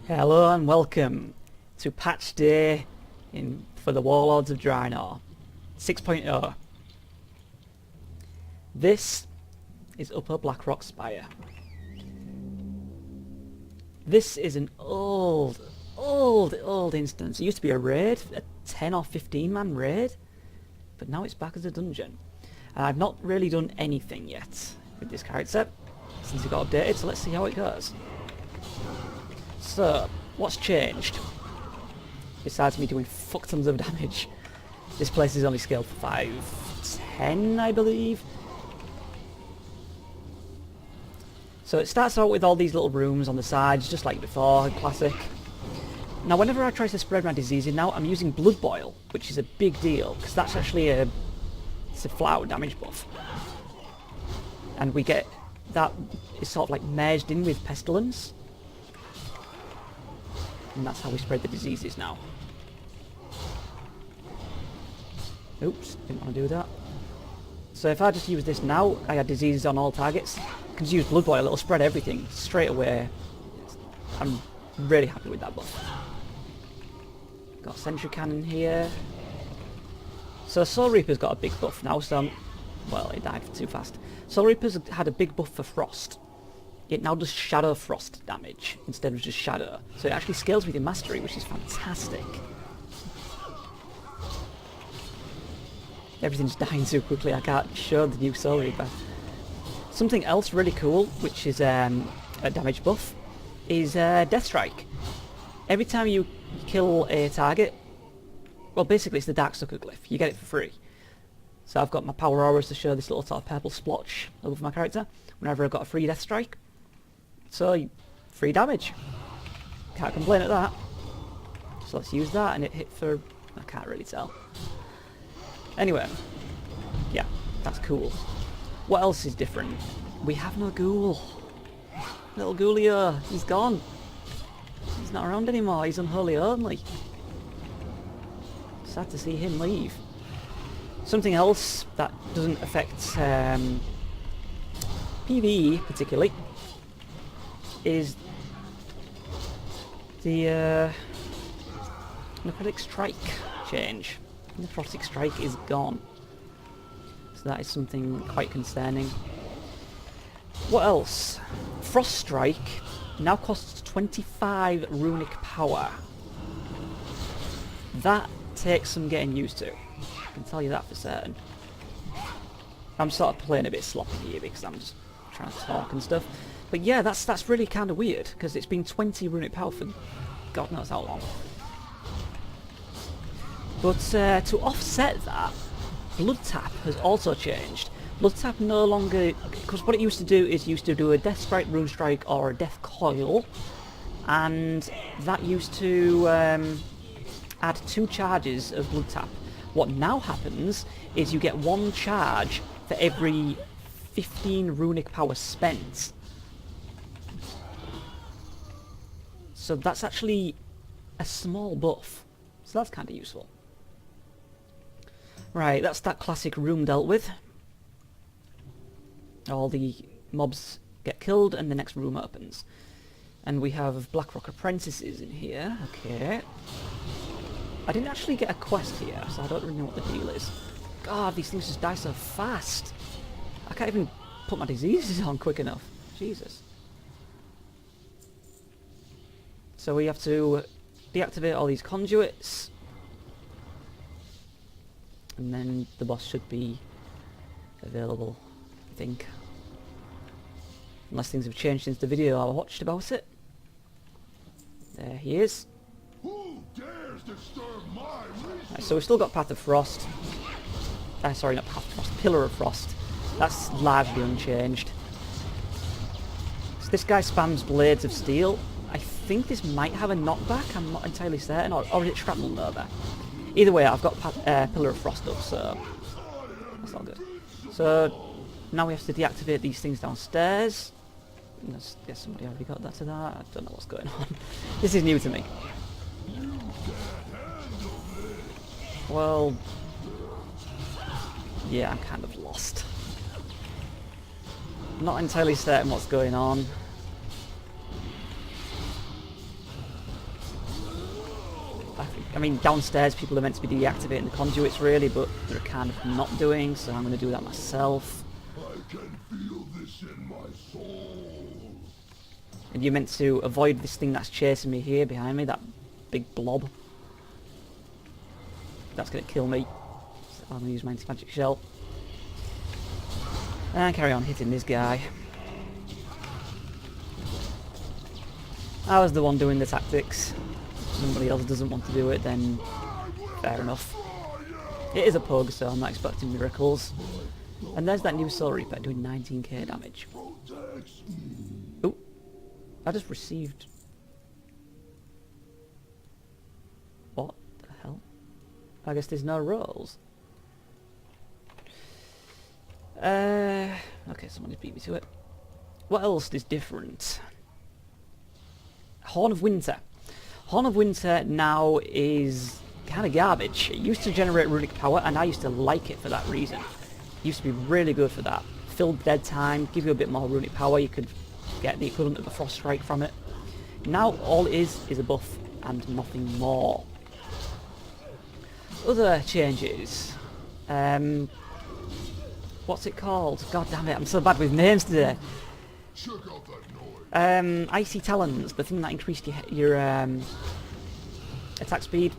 Hello and welcome to patch day for the Warlords of Draenor 6.0. This is Upper Blackrock Spire. This is an old instance. It used to be a raid, a 10 or 15 man raid, but now it's back as a dungeon. And I've not really done anything yet with this character since it got updated, so let's see how it goes. So, what's changed? Besides me doing fuck tons of damage, this place is only scaled for 510, I believe. So it starts out with all these little rooms on the sides, just like before, classic. Now whenever I try to spread my diseases now, I'm using Blood Boil, which is a big deal, because that's actually it's a flat out damage buff. And we get, that is sort of like merged in with Pestilence. And that's how we spread the diseases now. Oops, didn't want to do that. So if I just use this now, I had diseases on all targets. I can just use Blood Boil, it'll spread everything straight away. I'm really happy with that buff. Got a Sentry Cannon here. So Soul Reaper's got a big buff now, so well, it died too fast. Soul Reaper's had a big buff for Frost. It now does Shadow Frost damage instead of just Shadow. So it actually scales with your Mastery, which is fantastic. Everything's dying too quickly, I can't show the new Soul Reaper. Something else really cool, which is a damage buff, is Death Strike. Every time you kill a target, well basically it's the Darksucker glyph, you get it for free. So I've got my power auras to show this little sort of purple splotch above my character whenever I've got a free Death Strike. So, free damage. Can't complain at that. So let's use that, and it hit for, I can't really tell. Anyway, yeah, that's cool. What else is different? We have no ghoul. Little Ghoulio, he's gone. He's not around anymore, he's unholy only. Sad to see him leave. Something else that doesn't affect PvE particularly is the Necrotic Strike change. Necrotic Strike is gone. So that is something quite concerning. What else? Frost Strike now costs 25 runic power. That takes some getting used to. I can tell you that for certain. I'm sort of playing a bit sloppy here because I'm just trying to talk and stuff. But yeah, that's really kind of weird, because it's been 20 runic power for God knows how long. But to offset that, Blood Tap has also changed. Blood Tap no longer, because what it used to do is used to do a Death Strike, Rune Strike, or a Death Coil, and that used to add 2 charges of Blood Tap. What now happens is you get 1 charge for every 15 runic power spent. So that's actually a small buff. So that's kind of useful. Right, that's that classic room dealt with. All the mobs get killed and the next room opens. And we have Blackrock Apprentices in here. Okay. I didn't actually get a quest here, so I don't really know what the deal is. God, these things just die so fast. I can't even put my diseases on quick enough. Jesus. So we have to deactivate all these conduits. And then the boss should be available, I think. Unless things have changed since the video I watched about it. There he is. Who dares disturb my reason? Right, so we've still got Path of Frost. Sorry, not Path of Frost, Pillar of Frost. That's largely unchanged. So this guy spams Blades of Steel. I think this might have a knockback, I'm not entirely certain, or is it Shrapnel Nova? Either way, I've got Pillar of Frost up, so that's all good. So now we have to deactivate these things downstairs. I guess somebody already got that to that. I don't know what's going on. This is new to me. Well, yeah, I'm kind of lost. Not entirely certain what's going on. I mean, downstairs people are meant to be deactivating the conduits really, but they're kind of not doing, so I'm going to do that myself. I can feel this in my soul. And you're meant to avoid this thing that's chasing me here behind me, that big blob. That's going to kill me. So I'm going to use my anti-magic shell. And carry on hitting this guy. I was the one doing the tactics. If somebody else doesn't want to do it, then fair enough. It is a pug, so I'm not expecting miracles. And there's that new Soul Reaper doing 19k damage. Ooh, I just received... What the hell? I guess there's no rolls. Okay, somebody's beat me to it. What else is different? Horn of Winter. Horn of Winter now is kind of garbage. It used to generate runic power, and I used to like it for that reason. It used to be really good for that. Fill dead time, give you a bit more runic power. You could get the equivalent of a frost strike from it. Now all it is a buff and nothing more. Other changes. What's it called? God damn it, I'm so bad with names today. Check out that noise. Icy Talons, the thing that increased your attack speed,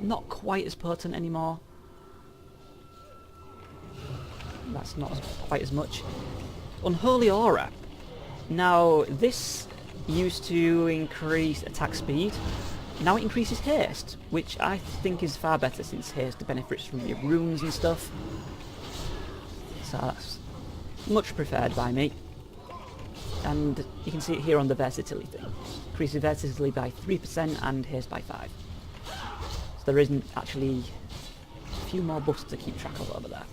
not quite as potent anymore. That's not quite as much. Unholy Aura. Now, this used to increase attack speed. Now it increases haste, which I think is far better since haste benefits from your runes and stuff. So that's much preferred by me. And you can see it here on the versatility thing. Increases versatility by 3% and haste by 5%. So there isn't actually a few more buffs to keep track of over there.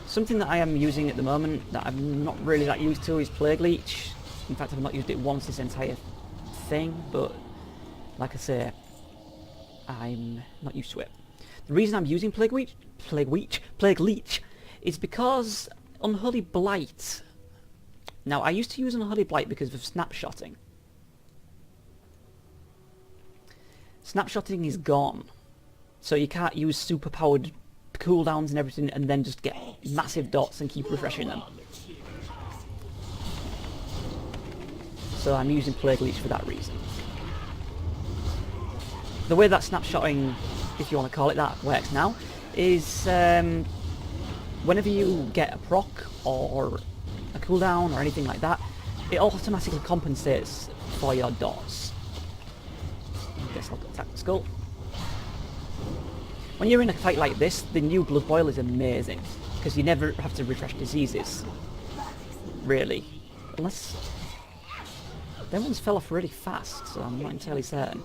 Something that I am using at the moment that I'm not really that used to is Plague Leech. In fact, I've not used it once this entire thing, but like I say, I'm not used to it. The reason I'm using Plague Leech is because Unholy Blight. Now, I used to use Unholy Blight because of snapshotting. Snapshotting is gone. So you can't use super powered cooldowns and everything and then just get massive dots and keep refreshing them. So I'm using Plague Leech for that reason. The way that snapshotting, if you want to call it that, works now is whenever you get a proc or a cooldown or anything like that, it automatically compensates for your dots. I guess I'll attack the skull. When you're in a fight like this, the new Blood Boil is amazing, because you never have to refresh diseases. Really. Unless... them ones fell off really fast, so I'm not entirely certain.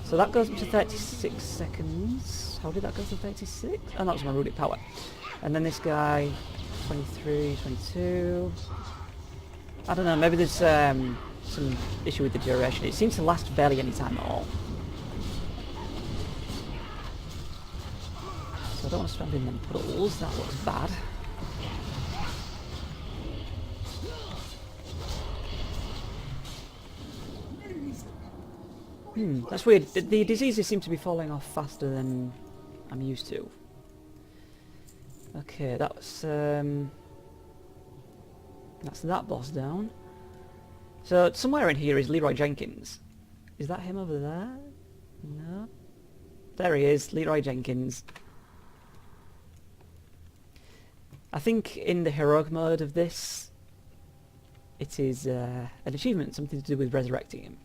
So that goes up to 36 seconds. How did that go to 36? Oh, that was my runic power. And then this guy, 23, 22... I don't know, maybe there's some issue with the duration. It seems to last barely any time at all. So I don't want to spam in them puddles, that looks bad. That's weird. The diseases seem to be falling off faster than I'm used to. Okay, that was that's that boss down. So somewhere in here is Leroy Jenkins. Is that him over there? No. There he is, Leroy Jenkins. I think in the heroic mode of this, it is an achievement, something to do with resurrecting him.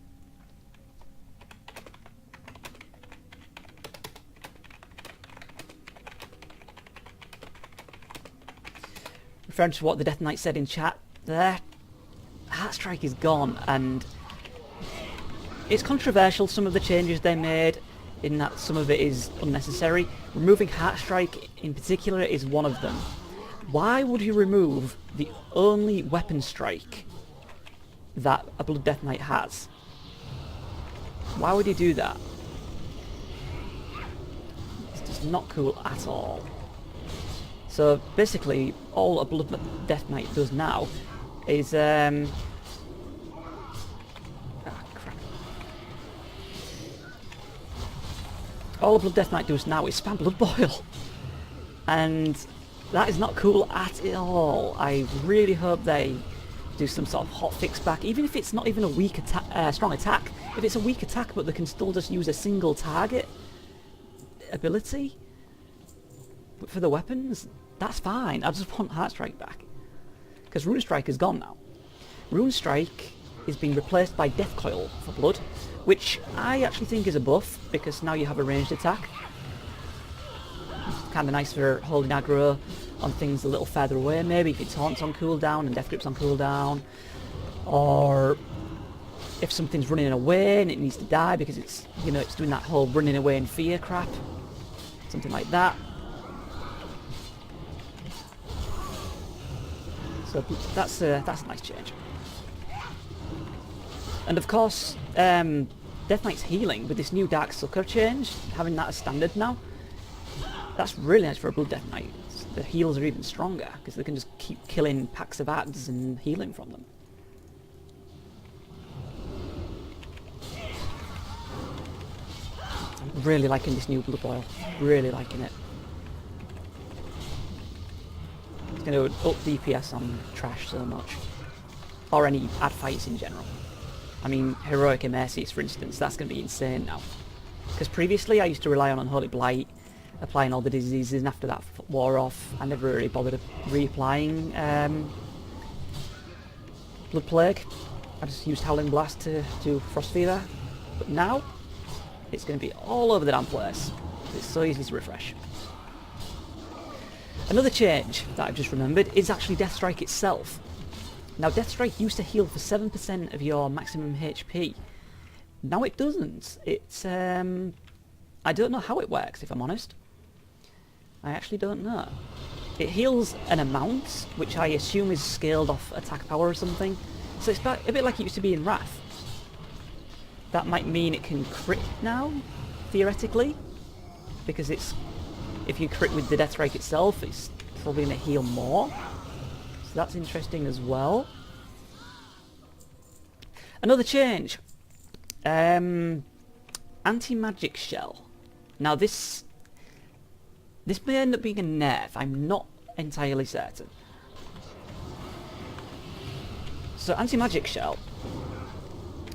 Referring to what the Death Knight said in chat there, Heartstrike is gone, and it's controversial, some of the changes they made, in that some of it is unnecessary. Removing Heartstrike in particular is one of them. Why would you remove the only weapon strike that a Blood Death Knight has? Why would you do that? It's just not cool at all. So basically, all a Blood Death Knight does now is crap. all a Blood Death Knight does now is spam Blood Boil. And that is not cool at all. I really hope they do some sort of hot fix back, even if it's not even a weak attack, strong attack. If it's a weak attack but they can still just use a single target ability for the weapons, that's fine. I just want Heart Strike back. Because Rune Strike is gone now. Rune Strike is being replaced by Death Coil for Blood, which I actually think is a buff, because now you have a ranged attack. Kind of nice for holding aggro on things a little further away, maybe if it's Taunt's on cooldown and Death Grip's on cooldown, or if something's running away and it needs to die because it's, you know, it's doing that whole running away in fear crap, something like that. So that's a nice change. And of course, Death Knight's healing with this new Dark Sucker change, having that as standard now, that's really nice for a Blood Death Knight. The heals are even stronger because they can just keep killing packs of ads and healing from them. I'm really liking this new Blood Boil. Really liking it. It's going to up DPS on trash so much. Or any ad fights in general. I mean, Heroic Emercies, for instance, that's going to be insane now. Because previously I used to rely on Unholy Blight, applying all the diseases, and after that wore off, I never really bothered reapplying Blood Plague. I just used Howling Blast to do Frost Fever. But now, it's going to be all over the damn place. It's so easy to refresh. Another change that I've just remembered is actually Death Strike itself. Now, Death Strike used to heal for 7% of your maximum HP. Now it doesn't. It's, I don't know how it works, if I'm honest. I actually don't know. It heals an amount, which I assume is scaled off attack power or something. So it's a bit like it used to be in Wrath. That might mean it can crit now, theoretically. Because it's, if you crit with the Death Strike itself, it's probably going to heal more. So that's interesting as well. Another change. Anti-magic shell. Now this may end up being a nerf. I'm not entirely certain. So anti-magic shell.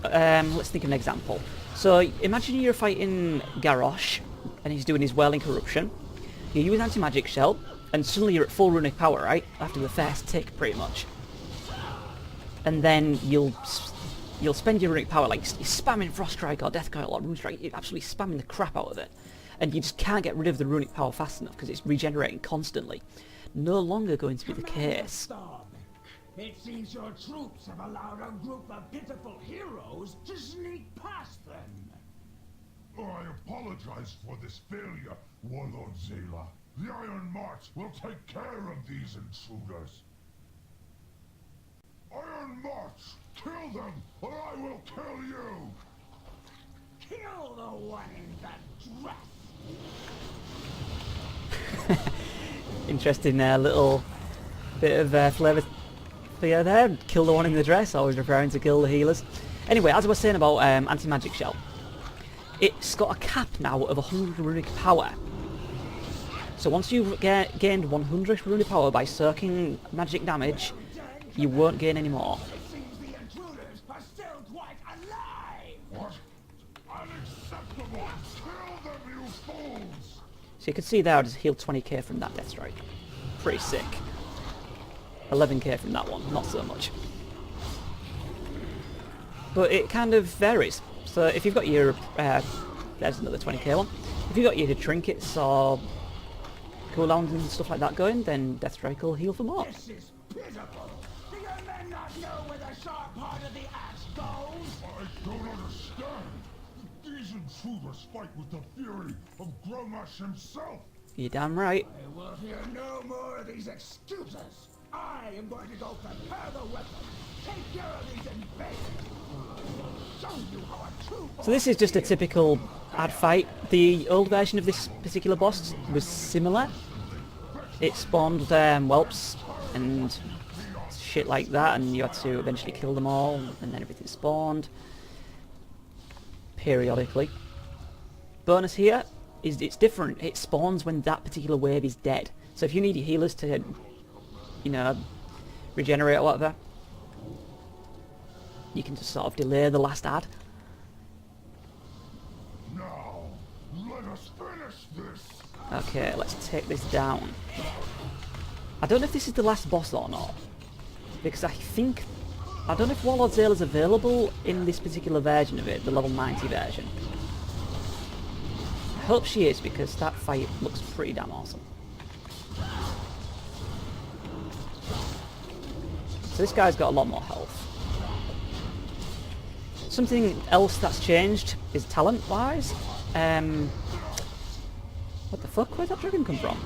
Let's think of an example. So imagine you're fighting Garrosh and he's doing his Whirling Corruption. You use anti-magic shell and suddenly you're at full runic power, right? After the first tick, pretty much. And then you'll spend your runic power, like you're spamming Frost Strike or Death Coil or Rune Strike, you're absolutely spamming the crap out of it. And you just can't get rid of the runic power fast enough because it's regenerating constantly. No longer going to be the case. It seems your troops have allowed a group of pitiful heroes to sneak past them. I apologize for this failure, Warlord Zayla. The Iron March will take care of these intruders. Iron March, kill them, or I will kill you! Kill the one in that dress! Interesting little bit of flavour there. Kill the one in the dress, always referring to kill the healers. Anyway, as I was saying about anti-magic shell, it's got a cap now of 100 runic power. So once you've gained 100 runic power by soaking magic damage, you won't gain any more. It seems the intruders are still quite alive! What? Unacceptable! Kill them, you fools! So you can see there I just healed 20k from that Death Strike. Pretty sick. 11k from that one, not so much. But it kind of varies. So if you've got your... there's another 20k one. If you've got your trinkets or cooldowns and stuff like that going, then Death Strike will heal for more. This is pitiful! Do your men not know where the sharp part of the axe goes? I don't understand! These intruders fight with the fury of Gromash himself! You're damn right. I will hear no more of these excuses! I am going to go prepare the weapon! Take care of these invaders! Show you how a true... So this is just a typical ad fight. The old version of this particular boss was similar. It spawned whelps and shit like that, and you had to eventually kill them all, and then everything spawned periodically. Bonus here is it's different. It spawns when that particular wave is dead. So if you need your healers to, you know, regenerate or whatever, you can just sort of delay the last ad. Now, let us finish this. Okay, let's take this down. I don't know if this is the last boss or not, because I don't know if Warlord Zale is available in this particular version of it, the level 90 version. I hope she is, because that fight looks pretty damn awesome. So this guy's got a lot more health. Something else that's changed is talent-wise. What the fuck? Where'd that dragon come from?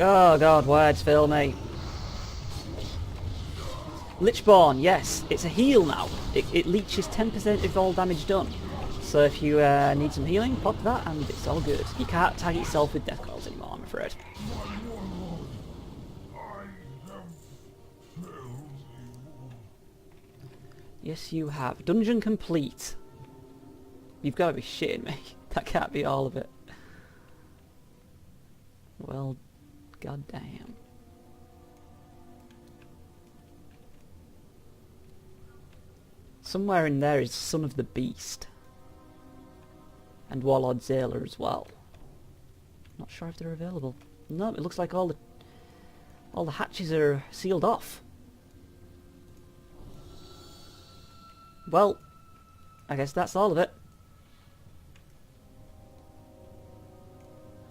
Oh god, words fail me. Lichborn, yes, it's a heal now. It leeches 10% of all damage done. So if you need some healing, pop that and it's all good. You can't tag yourself with death calls anymore, I'm afraid. Yes, you have. Dungeon complete. You've got to be shitting me. That can't be all of it. Well, goddamn. Somewhere in there is Son of the Beast. And Warlord Zayla as well. Not sure if they're available. No, it looks like all the hatches are sealed off. Well, I guess that's all of it.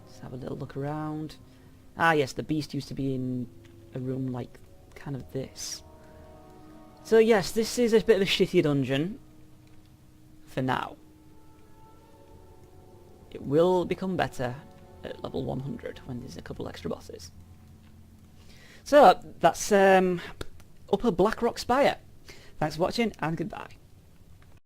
Let's have a little look around. Ah yes, the beast used to be in a room like kind of this. So yes, this is a bit of a shitty dungeon for now. It will become better at level 100 when there's a couple extra bosses. So that's Upper Blackrock Spire. Thanks for watching and goodbye.